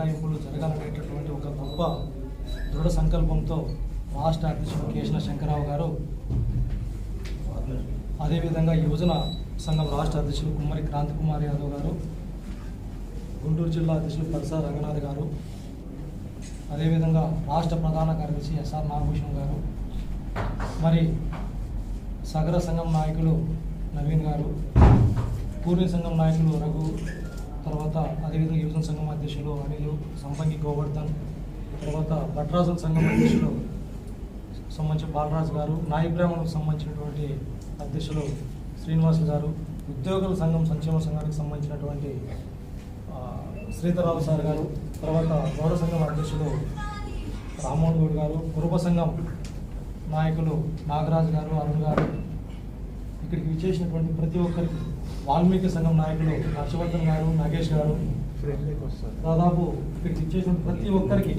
కేటాయింపులు జరగాలనేటటువంటి ఒక గొప్ప దృఢ సంకల్పంతో రాష్ట్ర అధ్యక్షుడు కేశన శంకరరావు గారు, అదేవిధంగా యువజన సంఘం రాష్ట్ర అధ్యక్షులు కుమ్మరి క్రాంతి కుమార్ యాదవ్ గారు, గుంటూరు జిల్లా అధ్యక్షులు పరిసర రంగనాథ్ గారు, అదేవిధంగా రాష్ట్ర ప్రధాన కార్యదర్శి ఎస్ఆర్ నాగభూషణ్ గారు, మరి సగర సంఘం నాయకులు నవీన్ గారు, పూర్ణ సంఘం నాయకులు రఘు, తర్వాత అదేవిధంగా యువజన సంఘం అధ్యక్షులు అనిలు సంపంగి గోవర్ధన్, తర్వాత భట్రాజుల సంఘం అధ్యక్షులు సంబంధించిన బాలరాజు గారు, నాయ బ్రాహ్మణులకు సంబంధించినటువంటి అధ్యక్షులు శ్రీనివాస్ గారు, ఉద్యోగుల సంఘం సంక్షేమ సంఘానికి సంబంధించినటువంటి శ్రీధరరావు సార్ గారు, తర్వాత గౌడ సంఘం అధ్యక్షులు రామ్మోహన్ గౌడ్ గారు, కురుబ సంఘం నాయకులు నాగరాజు గారు, అరుణ్ గారు, ఇక్కడికి విచ్చేసినటువంటి ప్రతి ఒక్కరికి, వాల్మీకి సంఘం నాయకులు హర్షవర్ధన్ గారు, నాగేష్ గారు, దాదాపు ఇక్కడికి విచ్చేసిన ప్రతి ఒక్కరికి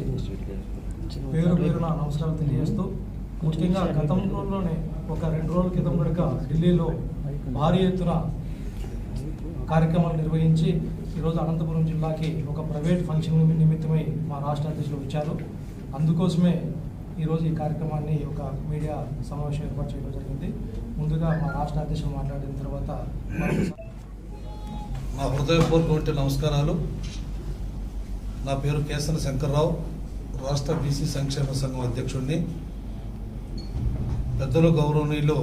పేరు పేరున నమస్కారాలు తెలియజేస్తూ, ముఖ్యంగా గతంలోనే ఒక 2 రోజుల క్రితం కనుక ఢిల్లీలో భారీ ఎత్తున కార్యక్రమాలు నిర్వహించి ఈరోజు అనంతపురం జిల్లాకి ఒక ప్రైవేట్ ఫంక్షన్ నిమిత్తమై మా రాష్ట్ర అధ్యక్షులు వచ్చారు. అందుకోసమే ఈరోజు ఈ కార్యక్రమాన్ని ఒక మీడియా సమావేశం ఏర్పాటు చేయడం జరిగింది. ముందుగా మా రాష్ట్ర అధ్యక్షులు మాట్లాడిన తర్వాత నా హృదయపూర్వక నమస్కారాలు. నా పేరు కేశన శంకర్రావు, రాష్ట్ర బీసీ సంక్షేమ సంఘం అధ్యక్షుడిని. పెద్దలు గౌరవనీయులు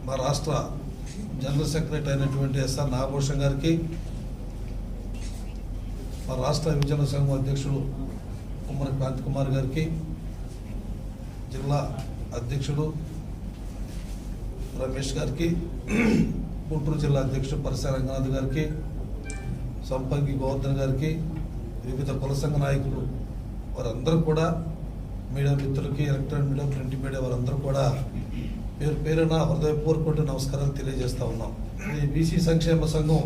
మా రాష్ట్ర జనరల్ సెక్రటరీ అయినటువంటి ఎస్ఆర్ నాగభూషణ్ గారికి, మా రాష్ట్ర యువజన సంఘం అధ్యక్షుడు కుమ్మరి క్రాంతి కుమార్ గారికి, జిల్లా అధ్యక్షుడు రమేష్ గారికి, గుంటూరు జిల్లా అధ్యక్షుడు పరిసర రంగనాథ్ గారికి, సంపంగి గోవర్ధన్ గారికి, వివిధ కుల సంఘ నాయకులు వారందరూ కూడా, మీడియా మిత్రులకి, ఎలక్ట్రానిక్ మీడియా, ప్రింట్ మీడియా వారందరూ కూడా పేరు పేరున హృదయపూర్వక నమస్కారాలు తెలియజేస్తూ ఉన్నాం. ఈ బీసీ సంక్షేమ సంఘం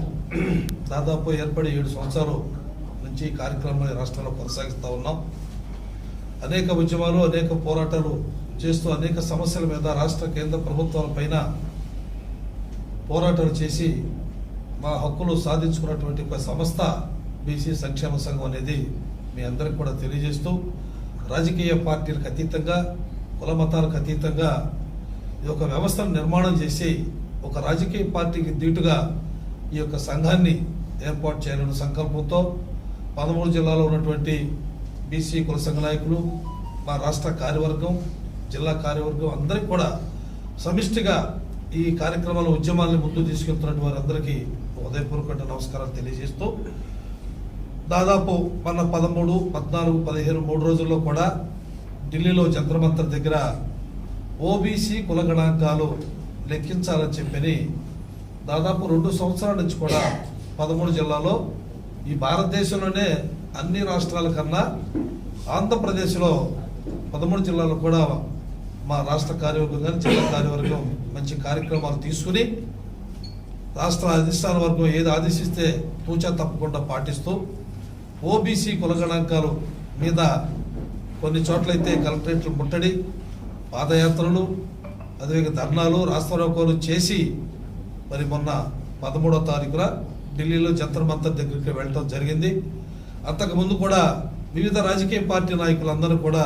దాదాపు ఏర్పడి 7 సంవత్సరాలు నుంచి ఈ కార్యక్రమాన్ని రాష్ట్రంలో కొనసాగిస్తూ ఉన్నాం. అనేక ఉద్యమాలు, అనేక పోరాటాలు చేస్తూ అనేక సమస్యల మీద రాష్ట్ర కేంద్ర ప్రభుత్వాల పైన పోరాటాలు చేసి మా హక్కులు సాధించుకున్నటువంటి ఒక సంస్థ బీసీ సంక్షేమ సంఘం అనేది మీ అందరికి కూడా తెలియజేస్తూ, రాజకీయ పార్టీలకు అతీతంగా, కుల మతాలకు అతీతంగా ఈ యొక్క వ్యవస్థను నిర్మాణం చేసి ఒక రాజకీయ పార్టీకి దీటుగా ఈ యొక్క సంఘాన్ని ఏర్పాటు చేయాలన్న సంకల్పంతో 13 జిల్లాలో ఉన్నటువంటి బీసీ కుల సంఘ నాయకులు, మా రాష్ట్ర కార్యవర్గం, జిల్లా కార్యవర్గం అందరికీ కూడా సమిష్టిగా ఈ కార్యక్రమాల ఉద్యమాలను ముందుకు తీసుకెళ్తున్నటువంటి వారందరికీ హృదయపూర్వక నమస్కారాలు తెలియజేస్తూ, దాదాపు మన 13, 14, 15 3 రోజుల్లో కూడా ఢిల్లీలో జంతర్ మంతర్ దగ్గర ఓబీసీ కుల గణాంకాలు లెక్కించాలని చెప్పని దాదాపు 2 సంవత్సరాల నుంచి కూడా 13 జిల్లాలో, ఈ భారతదేశంలోనే అన్ని రాష్ట్రాల కన్నా ఆంధ్రప్రదేశ్లో 13 జిల్లాలో కూడా మా రాష్ట్ర కార్యవర్గం కానీ జిల్లా కార్యవర్గం మంచి కార్యక్రమాలు తీసుకుని రాష్ట్ర అధిష్టాన వర్గం ఏది ఆదేశిస్తే తూచా తప్పకుండా పాటిస్తూ ఓబీసీ కుల గణాంకాలు మీద కొన్ని చోట్లయితే కలెక్టరేట్లు ముట్టడి, పాదయాత్రలు, అదేవిధంగా ధర్నాలు, రాస్తారోకోలు చేసి మరి మొన్న 13వ తారీఖున ఢిల్లీలో జంతర్ మంతర్ దగ్గరికి వెళ్ళటం జరిగింది. అంతకుముందు కూడా వివిధ రాజకీయ పార్టీ నాయకులందరూ కూడా,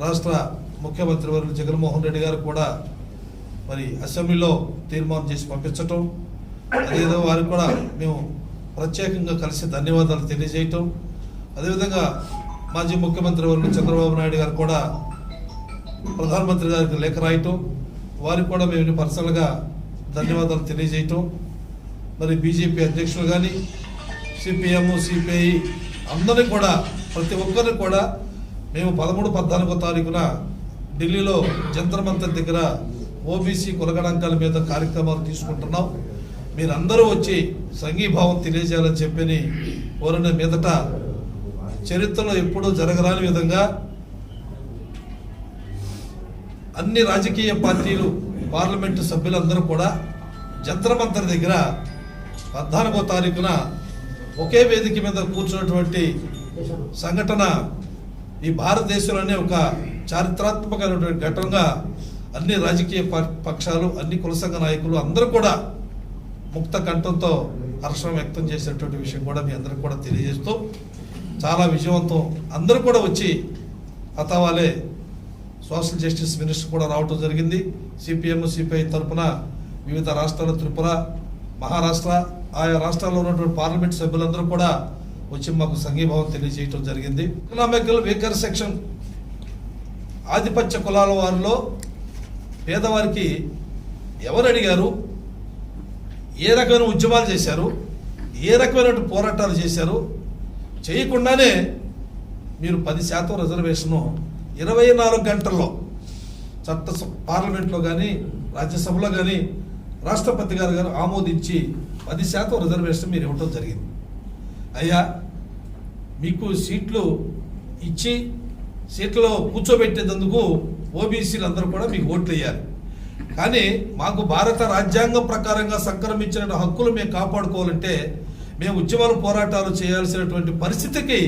రాష్ట్ర ముఖ్యమంత్రి వర్యులు జగన్మోహన్ రెడ్డి గారు కూడా మరి అసెంబ్లీలో తీర్మానం చేసి పంపించటం, అదేవిధంగా వారికి కూడా మేము ప్రత్యేకంగా కలిసి ధన్యవాదాలు తెలియజేయటం, అదేవిధంగా మాజీ ముఖ్యమంత్రి వర్యులు చంద్రబాబు నాయుడు గారు కూడా ప్రధానమంత్రి గారికి లేఖ రాయటం, వారికి కూడా మేము పర్సనల్గా ధన్యవాదాలు తెలియజేయటం, మరి బీజేపీ అధ్యక్షులు కానీ సిపిఎం, సిపిఐ అందరినీ కూడా, ప్రతి ఒక్కరిని కూడా మేము 13, 14వ తారీఖున ఢిల్లీలో జంతర్ మంతర్ దగ్గర ఓబీసీ కులగణాంకాల మీద కార్యక్రమాలు తీసుకుంటున్నాం. మీరందరూ వచ్చి సంఘీభావం తెలియజేయాలని చెప్పని కోరిన మీదట చరిత్రలో ఎప్పుడూ జరగరాని విధంగా అన్ని రాజకీయ పార్టీలు, పార్లమెంటు సభ్యులందరూ కూడా జంతర్ మంతర్ దగ్గర 14వ తారీఖున ఒకే వేదిక మీద కూర్చున్నటువంటి సంఘటన ఈ భారతదేశంలోనే ఒక చారిత్రాత్మకమైనటువంటి ఘటనగా అన్ని రాజకీయ పక్షాలు, అన్ని కుల సంఘ నాయకులు అందరూ కూడా ముక్త కంఠంతో హర్షం వ్యక్తం చేసేటువంటి విషయం కూడా మీ అందరికి కూడా తెలియజేస్తూ, చాలా విజయవంతం. అందరూ కూడా వచ్చి అతావాలే సోషల్ జస్టిస్ మినిస్టర్ కూడా రావటం జరిగింది. సిపిఎం సిపిఐ తరఫున వివిధ రాష్ట్రాల త్రిపుర, మహారాష్ట్ర, ఆయా రాష్ట్రాల్లో ఉన్నటువంటి పార్లమెంట్ సభ్యులందరూ కూడా వచ్చి మాకు సంఘీభావం తెలియజేయటం జరిగింది. ఎకనామికల్ వీకర్ సెక్షన్, ఆధిపత్య కులాల వారిలో పేదవారికి ఎవరు అడిగారు, ఏ రకమైన ఉద్యమాలు చేశారు, ఏ రకమైన పోరాటాలు చేశారు, చేయకుండానే మీరు 10% రిజర్వేషను 24 గంటల్లో పార్లమెంట్లో కానీ రాజ్యసభలో కానీ రాష్ట్రపతి గారు ఆమోదించి 10% రిజర్వేషన్ మీరు ఇవ్వటం జరిగింది. అయ్యా, మీకు సీట్లు ఇచ్చి సీట్లో కూర్చోబెట్టేందుకు ఓబీసీలు అందరూ కూడా మీకు ఓట్లు వేయాలి. కానీ మాకు భారత రాజ్యాంగం ప్రకారంగా సంక్రమించిన హక్కులు మేము కాపాడుకోవాలంటే మేము ఉద్యమాలు పోరాటాలు చేయాల్సినటువంటి పరిస్థితికి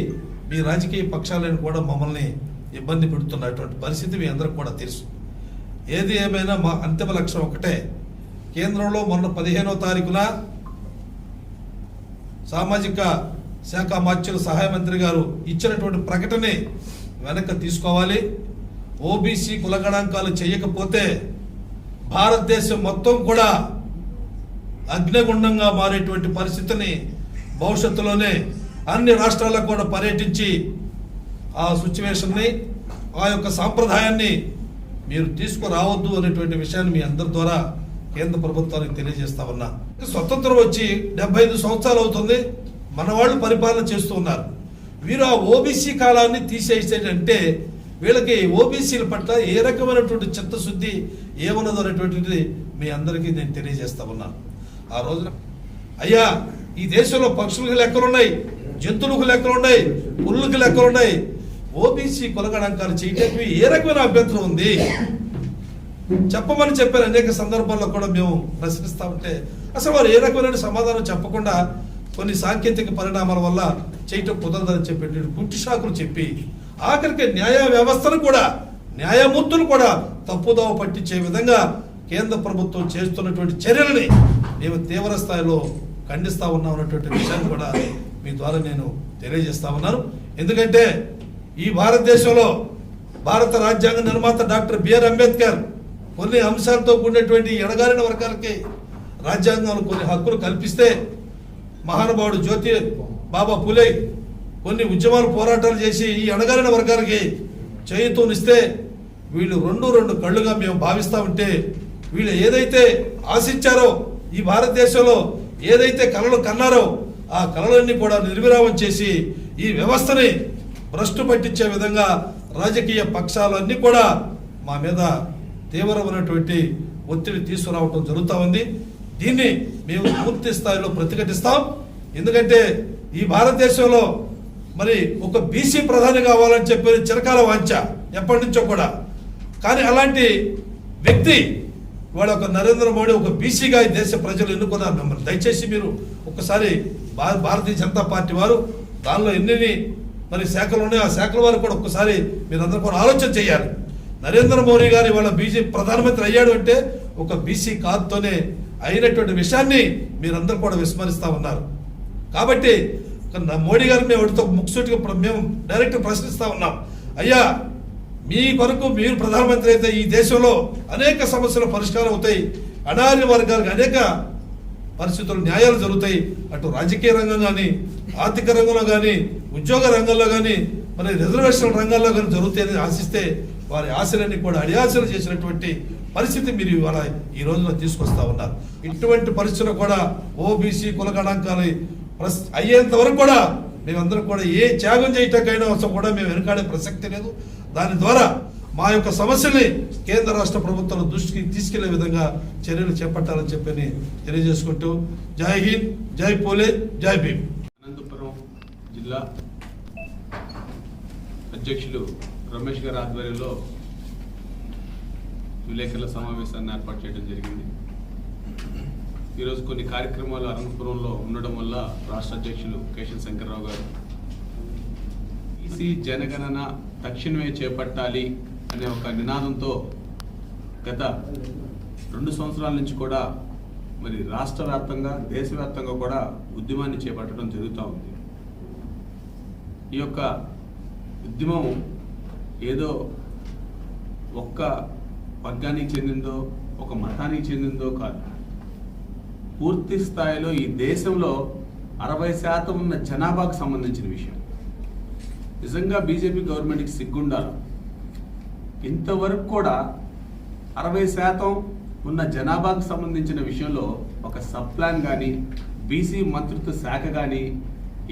మీ రాజకీయ పక్షాలను కూడా మమ్మల్ని ఇబ్బంది పెడుతున్నటువంటి పరిస్థితి మీ అందరికి కూడా తెలుసు. ఏది ఏమైనా మా అంతిమ లక్ష్యం ఒకటే. కేంద్రంలో మొన్న 15వ తారీఖున సామాజిక శాఖ మంత్రుల సహాయ మంత్రి గారు ఇచ్చినటువంటి ప్రకటనే వెనక్కి తీసుకోవాలి. ఓబీసీ కులగణాంకాలు చేయకపోతే భారతదేశం మొత్తం కూడా అగ్నిగుండంగా మారేటువంటి పరిస్థితిని భవిష్యత్తులోనే అన్ని రాష్ట్రాలకు కూడా పర్యటించి ఆ సిచ్యువేషన్ని, ఆ యొక్క సాంప్రదాయాన్ని మీరు తీసుకురావద్దు అనేటువంటి విషయాన్ని మీ అందరి ద్వారా కేంద్ర ప్రభుత్వానికి తెలియజేస్తా ఉన్నా. స్వతంత్రం వచ్చి 75 సంవత్సరాలు అవుతుంది. మన వాళ్ళు పరిపాలన చేస్తూ ఉన్నారు. వీరు ఆ ఓబీసీ కాలాన్ని తీసేసేటంటే వీళ్ళకి ఓబీసీల పట్ల ఏ రకమైనటువంటి చిత్తశుద్ధి ఏమన్నదో అనేటువంటిది మీ అందరికీ నేను తెలియజేస్తా ఉన్నాను. ఆ రోజున అయ్యా, ఈ దేశంలో పక్షులకు లెక్కలున్నాయి, జంతువులకు లెక్కలున్నాయి, పుల్లుకి లెక్కలున్నాయి. ఓబీసీ కులగణాంకాలు చేయడానికి ఏ రకమైన అభ్యంతరం ఉంది చెప్పమని చెప్పారు. అనేక సందర్భాల్లో కూడా మేము ప్రశ్నిస్తా ఉంటే అసలు వారు ఏ రకమైన సమాధానం చెప్పకుండా కొన్ని సాంకేతిక పరిణామాల వల్ల చేయటం కుదరదని చెప్పి పుట్టి షాకులు చెప్పి ఆఖరికి న్యాయ వ్యవస్థను కూడా, న్యాయమూర్తులు కూడా తప్పుదోవ పట్టించే విధంగా కేంద్ర ప్రభుత్వం చేస్తున్నటువంటి చర్యలని మేము తీవ్ర స్థాయిలో ఖండిస్తా ఉన్నాం అన్నటువంటి విషయాన్ని కూడా మీ ద్వారా నేను తెలియజేస్తా ఉన్నాను. ఎందుకంటే ఈ భారతదేశంలో భారత రాజ్యాంగ నిర్మాత డాక్టర్ బిఆర్ అంబేద్కర్ కొన్ని అంశాలతో కూడినటువంటి ఎడగారిన వర్గాలకి రాజ్యాంగంలో కొన్ని హక్కులు కల్పిస్తే, మహానుభావుడు జ్యోతి బాబా పులే కొన్ని ఉద్యమాలు పోరాటాలు చేసి ఈ అణగారిన వర్గాలకి చేయూతనిస్తే వీళ్ళు రెండు కళ్ళుగా మేము భావిస్తూ ఉంటే వీళ్ళు ఏదైతే ఆశించారో, ఈ భారతదేశంలో ఏదైతే కలలు కన్నారో ఆ కళలన్నీ కూడా నిర్విరామం చేసి ఈ వ్యవస్థని భ్రష్టు పట్టించే విధంగా రాజకీయ పక్షాలన్నీ కూడా మా మీద తీవ్రమైనటువంటి ఒత్తిడి తీసుకురావటం జరుగుతూ ఉంది. దీన్ని మేము పూర్తి స్థాయిలో ప్రతిఘటిస్తాం. ఎందుకంటే ఈ భారతదేశంలో మరి ఒక బీసీ ప్రధాని కావాలని చెప్పి చిరకాల వాంఛ ఎప్పటి నుంచో కూడా. కానీ అలాంటి వ్యక్తి వాడు ఒక నరేంద్ర మోడీ ఒక బీసీగా ఈ దేశ ప్రజలు ఎన్నుకున్నారు మిమ్మల్ని. దయచేసి మీరు ఒకసారి భారతీయ జనతా పార్టీ వారు దానిలో ఎన్ని మరి శాఖలు ఉన్నాయో ఆ శాఖల వారు కూడా ఒక్కసారి మీరందరూ కూడా ఆలోచన చేయాలి. నరేంద్ర మోడీ గారు ఇవాళ ప్రధానమంత్రి అయ్యాడు అంటే ఒక బీసీ కాదుతోనే అయినటువంటి విషయాన్ని మీరందరూ కూడా విస్మరిస్తా ఉన్నారు. కాబట్టి మోడీ గారు మేము వాటితో ముక్సూటిగా మేము డైరెక్ట్ ప్రశ్నిస్తా ఉన్నాం. అయ్యా, మీ కొరకు మీరు ప్రధానమంత్రి అయితే ఈ దేశంలో అనేక సమస్యలు పరిష్కారం అవుతాయి. అణార్య వర్గాలకు అనేక పరిస్థితులు న్యాయాలు జరుగుతాయి. అటు రాజకీయ రంగం కానీ, ఆర్థిక రంగంలో కానీ, ఉద్యోగ రంగంలో కానీ, మరి రిజర్వేషన్ రంగాల్లో కానీ జరుగుతాయని ఆశిస్తే వారి ఆశలన్నీ కూడా అడియాసలు చేసినటువంటి పరిస్థితి మీరు ఇవాళ ఈ రోజున తీసుకొస్తా ఉన్నారు. ఇటువంటి పరిస్థితులు కూడా ఓబీసీ కులగణాంకాలు అయ్యేంత వరకు కూడా మేమందరం కూడా ఏ త్యాగం చేయటానికైనా అవసరం కూడా మేము వెనుకాడే ప్రసక్తి లేదు. దాని ద్వారా మా యొక్క సమస్యల్ని కేంద్ర రాష్ట్ర ప్రభుత్వాల దృష్టికి తీసుకెళ్లే విధంగా చర్యలు చేపట్టాలని చెప్పని తెలియజేసుకుంటూ జై హింద్, జై పోలే, జై భీమ్. అనంతపురం జిల్లా అధ్యక్షులు రమేష్ గారి ఆధ్వర్యంలో విలేకరుల సమావేశాన్ని ఏర్పాటు చేయడం జరిగింది. ఈరోజు కొన్ని కార్యక్రమాలు అనంతపురంలో ఉండడం వల్ల రాష్ట్ర అధ్యక్షులు కేశవ శంకర్రావు గారు ఈసీ జనగణన తక్షణమే చేపట్టాలి అనే ఒక నినాదంతో గత 2 సంవత్సరాల నుంచి కూడా మరి రాష్ట్ర వ్యాప్తంగా, దేశవ్యాప్తంగా కూడా ఉద్యమాన్ని చేపట్టడం జరుగుతూ ఉంది. ఈ యొక్క ఉద్యమం ఏదో ఒక్క వర్గానికి చెందిందో ఒక మతానికి చెందిందో కాదు. పూర్తి స్థాయిలో ఈ దేశంలో 60% ఉన్న జనాభాకు సంబంధించిన విషయం. నిజంగా బీజేపీ గవర్నమెంట్కి సిగ్గుండాలి. ఇంతవరకు కూడా 60% ఉన్న జనాభాకు సంబంధించిన విషయంలో ఒక సబ్ ప్లాన్ కానీ బీసీ మంత్రిత్వ శాఖ కానీ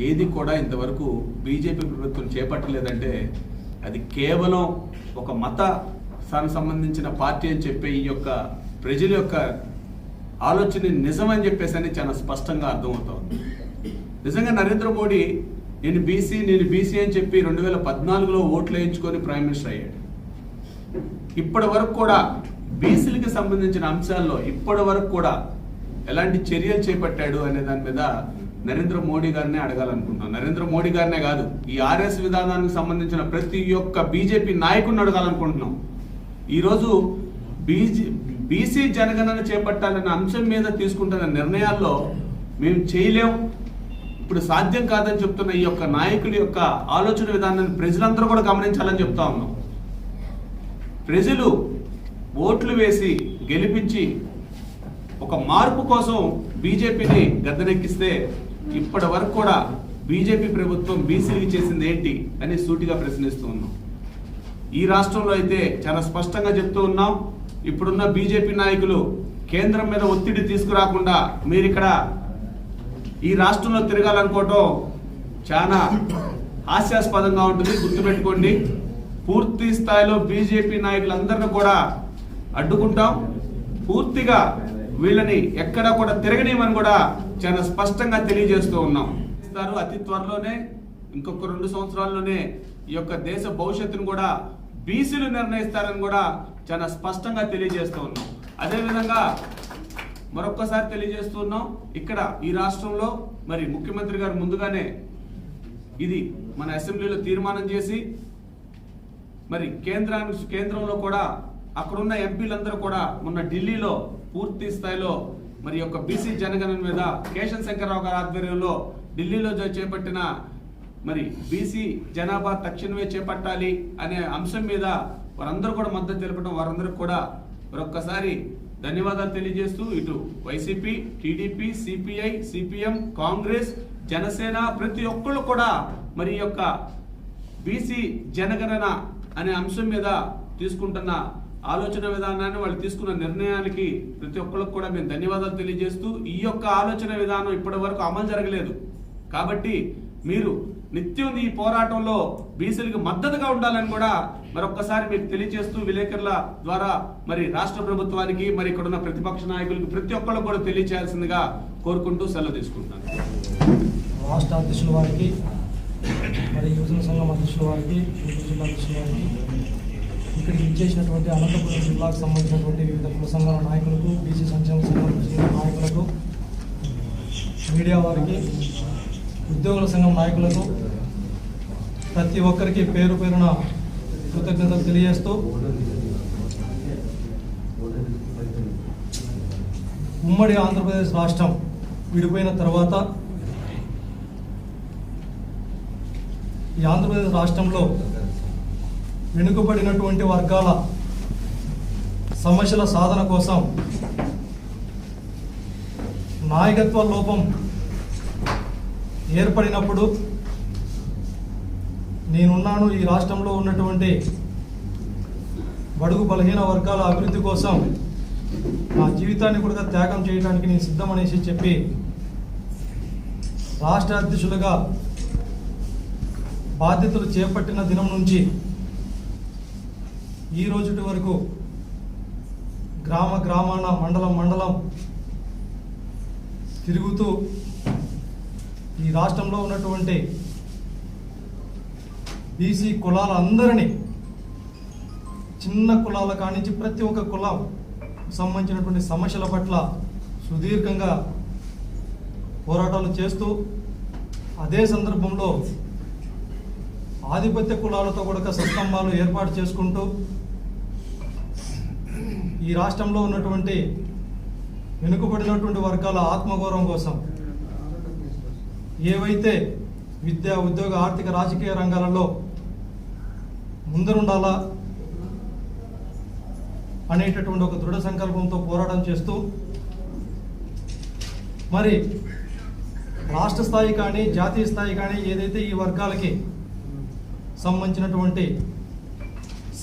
ఏది కూడా ఇంతవరకు బీజేపీ ప్రభుత్వం చేపట్టలేదంటే అది కేవలం ఒక మతానికి సంబంధించిన పార్టీ అని చెప్పే ఈ యొక్క ప్రజల యొక్క ఆలోచన నిజమని చెప్పేసి చాలా స్పష్టంగా అర్థమవుతోంది. నిజంగా నరేంద్ర మోడీ నేను బీసీ అని చెప్పి 2014లో ఓట్లు వేయించుకొని ప్రైమ్ మినిస్టర్ అయ్యాడు. ఇప్పటి వరకు కూడా బీసీలకు సంబంధించిన అంశాల్లో ఇప్పటి వరకు కూడా ఎలాంటి చర్యలు చేపట్టాడు అనే దాని మీద నరేంద్ర మోడీ గారినే అడగాలనుకుంటున్నాం. నరేంద్ర మోడీ గారినే కాదు, ఈ ఆర్ఎస్ విధానానికి సంబంధించిన ప్రతి ఒక్క బీజేపీ నాయకుడిని అడగాలనుకుంటున్నాం. ఈరోజు బీసీ జనగణన చేపట్టాలన్న అంశం మీద తీసుకుంటున్న నిర్ణయాల్లో మేము చేయలేం, ఇప్పుడు సాధ్యం కాదని చెప్తున్న ఈ యొక్క నాయకుల యొక్క ఆలోచన విధానాన్ని ప్రజలందరూ కూడా గమనించాలని చెప్తా ఉన్నాం. ప్రజలు ఓట్లు వేసి గెలిపించి ఒక మార్పు కోసం బీజేపీని గద్దెనెక్కిస్తే ఇప్పటి వరకు కూడా బీజేపీ ప్రభుత్వం బీసీకి చేసింది ఏంటి అని సూటిగా ప్రశ్నిస్తూ ఉన్నాం. ఈ రాష్ట్రంలో అయితే చాలా స్పష్టంగా చెప్తూ ఉన్నాం, ఇప్పుడున్న బీజేపీ నాయకులు కేంద్రం మీద ఒత్తిడి తీసుకురాకుండా మీరు ఇక్కడ ఈ రాష్ట్రంలో తిరగాలనుకోవటం చాలా హాస్యాస్పదంగా ఉంటుంది. గుర్తుపెట్టుకోండి, పూర్తి స్థాయిలో బీజేపీ నాయకులందరినీ కూడా అడ్డుకుంటాం. పూర్తిగా వీళ్ళని ఎక్కడా కూడా తిరగనీయమని కూడా చాలా స్పష్టంగా తెలియజేస్తూ ఉన్నాం. అతి త్వరలోనే ఇంకొక 2 సంవత్సరాల్లోనే ఈ యొక్క దేశ భవిష్యత్తును కూడా బీసీలు నిర్ణయిస్తారని కూడా చాలా స్పష్టంగా తెలియజేస్తూ ఉన్నాం. అదేవిధంగా మరొక్కసారి తెలియజేస్తూ ఉన్నాం, ఇక్కడ ఈ రాష్ట్రంలో మరి ముఖ్యమంత్రి గారు ముందుగానే ఇది మన అసెంబ్లీలో తీర్మానం చేసి మరి కేంద్రంలో కూడా అక్కడున్న ఎంపీలందరూ కూడా మొన్న ఢిల్లీలో పూర్తి స్థాయిలో మరి యొక్క బీసీ జనగణన మీద కేశవ శంకర్రావు గారి ఆధ్వర్యంలో ఢిల్లీలో చేపట్టిన మరి బీసీ జనాభా తక్షణమే చేపట్టాలి అనే అంశం మీద వారందరూ కూడా మద్దతు తెలపడం, వారందరికీ కూడా మరొక్కసారి ధన్యవాదాలు తెలియజేస్తూ ఇటు YCP, TDP, CPI, CPM, Congress, Janasena ప్రతి ఒక్కళ్ళు కూడా మరి యొక్క బీసీ జనగణన అనే అంశం మీద తీసుకుంటున్న ఆలోచన విధానాన్ని, వాళ్ళు తీసుకున్న నిర్ణయానికి ప్రతి ఒక్కరికి కూడా మేము ధన్యవాదాలు తెలియజేస్తూ, ఈ యొక్క ఆలోచన విధానం ఇప్పటి వరకు అమలు జరగలేదు కాబట్టి మీరు నిత్యం ఈ పోరాటంలో బీసీలకు మద్దతుగా ఉండాలని కూడా మరొక్కసారి మీకు తెలియజేస్తూ విలేకరుల ద్వారా మరి రాష్ట్ర ప్రభుత్వానికి మరి ఇక్కడున్న ప్రతిపక్ష నాయకులకు ప్రతి ఒక్కళ్ళు కూడా తెలియజేయాల్సిందిగా కోరుకుంటూ సెలవు తీసుకుంటున్నాను. రాష్ట్ర అధ్యక్షుల వారికి మరి యువజన సంఘం అధ్యక్షుల వారికి, జిల్లా అధ్యక్షుల వారికి, ఇక్కడికి ఇచ్చేసినటువంటి అనంతపురం జిల్లాకు సంబంధించినటువంటి వివిధ కుల సంఘాల నాయకులకు, బీసీ సంక్షేమ సంఘం నాయకులకు, మీడియా వారికి, ఉద్యోగుల సంఘం నాయకులకు ప్రతి ఒక్కరికి పేరు పేరున కృతజ్ఞతలు తెలియజేస్తూ ఉమ్మడి ఆంధ్రప్రదేశ్ రాష్ట్రం విడిపోయిన తర్వాత ఈ ఆంధ్రప్రదేశ్ రాష్ట్రంలో వెనుకబడినటువంటి వర్గాల సమస్యల సాధన కోసం నాయకత్వ లోపం ఏర్పడినప్పుడు నేనున్నాను, ఈ రాష్ట్రంలో ఉన్నటువంటి బడుగు బలహీన వర్గాల అభివృద్ధి కోసం నా జీవితాన్ని కూడా త్యాగం చేయడానికి నేను సిద్ధమనేసి చెప్పి రాష్ట్ర అధ్యక్షులుగా బాధ్యతలు చేపట్టిన దినం నుంచి ఈ రోజుటి వరకు గ్రామాన మండలం తిరుగుతూ ఈ రాష్ట్రంలో ఉన్నటువంటి బీసీ కులాలందరినీ, చిన్న కులాల కానించి ప్రతి ఒక్క కులం సంబంధించినటువంటి సమస్యల పట్ల సుదీర్ఘంగా పోరాటాలు చేస్తూ, అదే సందర్భంలో ఆధిపత్య కులాలతో కూడా సత్సంబాలు ఏర్పాటు చేసుకుంటూ ఈ రాష్ట్రంలో ఉన్నటువంటి వెనుకబడినటువంటి వర్గాల ఆత్మగౌరవం కోసం ఏవైతే విద్య, ఉద్యోగ, ఆర్థిక, రాజకీయ రంగాలలో ముందరుండాలా అనేటటువంటి ఒక దృఢ సంకల్పంతో పోరాటం చేస్తూ మరి రాష్ట్ర స్థాయి కానీ జాతీయ స్థాయి కానీ ఏదైతే ఈ వర్గాలకి సంబంధించినటువంటి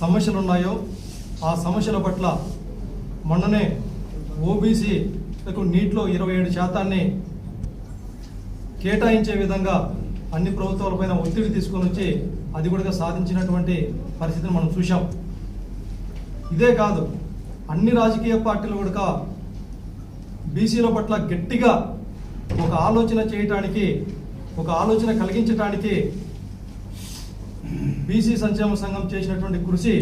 సమస్యలు ఉన్నాయో ఆ సమస్యల పట్ల మొన్ననే ఓబీసీలకు నీట్లో 27% కేటాయించే విధంగా అన్ని ప్రభుత్వాలపైన ఒత్తిడి తీసుకొని వచ్చి అది కూడా సాధించినటువంటి పరిస్థితిని మనం చూసాం. ఇదే కాదు, అన్ని రాజకీయ పార్టీలు కూడా బీసీల పట్ల గట్టిగా ఒక ఆలోచన చేయటానికి, ఒక ఆలోచన కలిగించడానికి బీసీ సంక్షేమ సంఘం చేసినటువంటి కృషి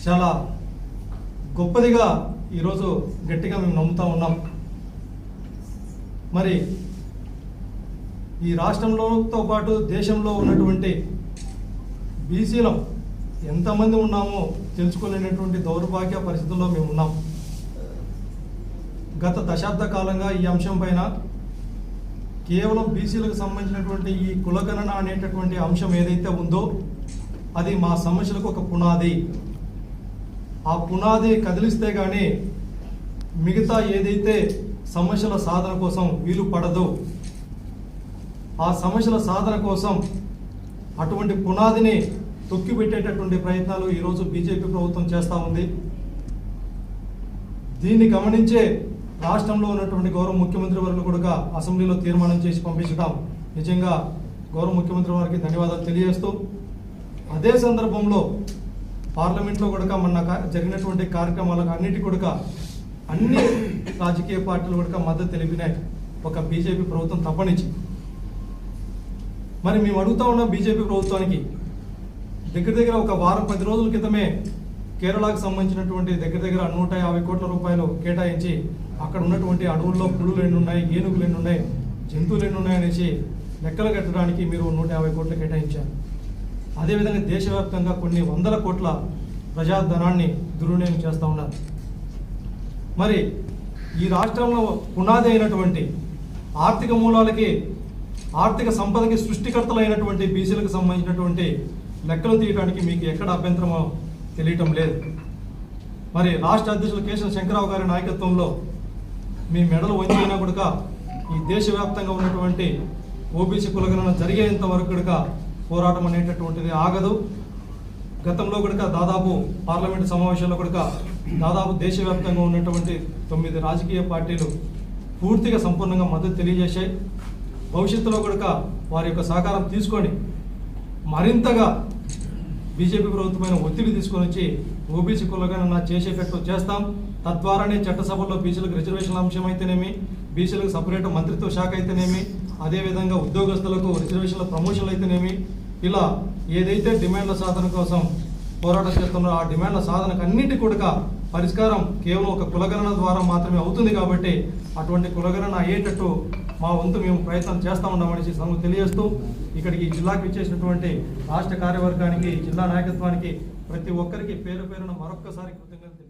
చాలా గొప్పదిగా ఈరోజు గట్టిగా మేము నమ్ముతా ఉన్నాం. మరి ఈ రాష్ట్రంలోతో పాటు దేశంలో ఉన్నటువంటి బీసీలం ఎంతమంది ఉన్నామో తెలుసుకోలేనటువంటి దౌర్భాగ్య పరిస్థితుల్లో మేము ఉన్నాం. గత దశాబ్ద కాలంగా ఈ అంశం పైన కేవలం బీసీలకు సంబంధించినటువంటి ఈ కులగణన అనేటటువంటి అంశం ఏదైతే ఉందో అది మా సమస్యలకు ఒక పునాది. ఆ పునాది కదిలిస్తే కానీ మిగతా ఏదైతే సమస్యల సాధన కోసం వీలు పడదు. ఆ సమస్యల సాధన కోసం అటువంటి పునాదిని తొక్కిపెట్టేటటువంటి ప్రయత్నాలు ఈరోజు బీజేపీ ప్రభుత్వం చేస్తూ ఉంది. దీన్ని గమనించే రాష్ట్రంలో ఉన్నటువంటి గౌరవ ముఖ్యమంత్రి వర్యులు కూడా అసెంబ్లీలో తీర్మానం చేసి పంపించడం నిజంగా గౌరవ ముఖ్యమంత్రి వారికి ధన్యవాదాలు తెలియజేస్తూ, అదే సందర్భంలో పార్లమెంట్లో కూడా మొన్న జరిగినటువంటి కార్యక్రమాలకు అన్నిటి కూడా అన్ని రాజకీయ పార్టీలు కూడా మద్దతు తెలిపినాయి ఒక బీజేపీ ప్రభుత్వం తప్పనిచ్చి. మరి మేము అడుగుతా ఉన్నాం బీజేపీ ప్రభుత్వానికి, దగ్గర ఒక వారం 10 రోజుల క్రితమే కేరళకు సంబంధించినటువంటి దగ్గర 150 కోట్ల రూపాయలు కేటాయించి అక్కడ ఉన్నటువంటి అడవుల్లో పులులు ఎన్ని ఉన్నాయి, ఏనుగులు ఎన్ని ఉన్నాయి, జంతువులు ఎన్ని ఉన్నాయి అనేసి లెక్కలు కట్టడానికి మీరు 150 కోట్లు కేటాయించారు. అదేవిధంగా దేశవ్యాప్తంగా కొన్ని 100 కోట్ల ప్రజాధనాన్ని దుర్వినియోగం చేస్తూ ఉన్నారు. మరి ఈ రాష్ట్రంలో పునాది అయినటువంటి ఆర్థిక మూలాలకి, ఆర్థిక సంపదకి సృష్టికర్తలైనటువంటి బీసీలకు సంబంధించినటువంటి లెక్కలు తీయడానికి మీకు ఎక్కడ అభ్యంతరమో తెలియటం లేదు. మరి రాష్ట్ర అధ్యక్షులు కేశవ శంకరరావు గారి నాయకత్వంలో మీ మెడలు వంచైనా కూడా ఈ దేశవ్యాప్తంగా ఉన్నటువంటి ఓబీసీ కులగణన జరిగేంత వరకు కూడా పోరాటం అనేటటువంటిది ఆగదు. గతంలో కూడా దాదాపు పార్లమెంటు సమావేశాల్లో కూడా దాదాపు దేశవ్యాప్తంగా ఉన్నటువంటి 9 రాజకీయ పార్టీలు పూర్తిగా సంపూర్ణంగా మద్దతు తెలియజేశాయి. భవిష్యత్తులో కూడా వారి యొక్క సహకారం తీసుకొని మరింతగా బీజేపీ ప్రభుత్వమైన ఒత్తిడి తీసుకొని వచ్చి ఓబీసీ కులగణన చేసేటట్టు చేస్తాం. తద్వారానే చట్టసభల్లో బీసీలకు రిజర్వేషన్ల అంశం అయితేనేమి, బీసీలకు సపరేట్ మంత్రిత్వ శాఖ అయితేనేమి, అదేవిధంగా ఉద్యోగస్తులకు రిజర్వేషన్ల ప్రమోషన్లు అయితేనేమి, ఇలా ఏదైతే డిమాండ్ల సాధన కోసం పోరాటం చేస్తున్నారో ఆ డిమాండ్ల సాధనకు అన్నిటి కూడా పరిష్కారం కేవలం ఒక కులగణన ద్వారా మాత్రమే అవుతుంది. కాబట్టి అటువంటి కులగణన అయ్యేటట్టు మా వంతు మేము ప్రయత్నం చేస్తూ ఉన్నామనేసి సంగతి తెలియజేస్తూ, ఇక్కడికి జిల్లాకి ఇచ్చేసినటువంటి రాష్ట్ర కార్యవర్గానికి, జిల్లా నాయకత్వానికి ప్రతి ఒక్కరికి పేరు పేరున మరొక్కసారి కృతజ్ఞతలు.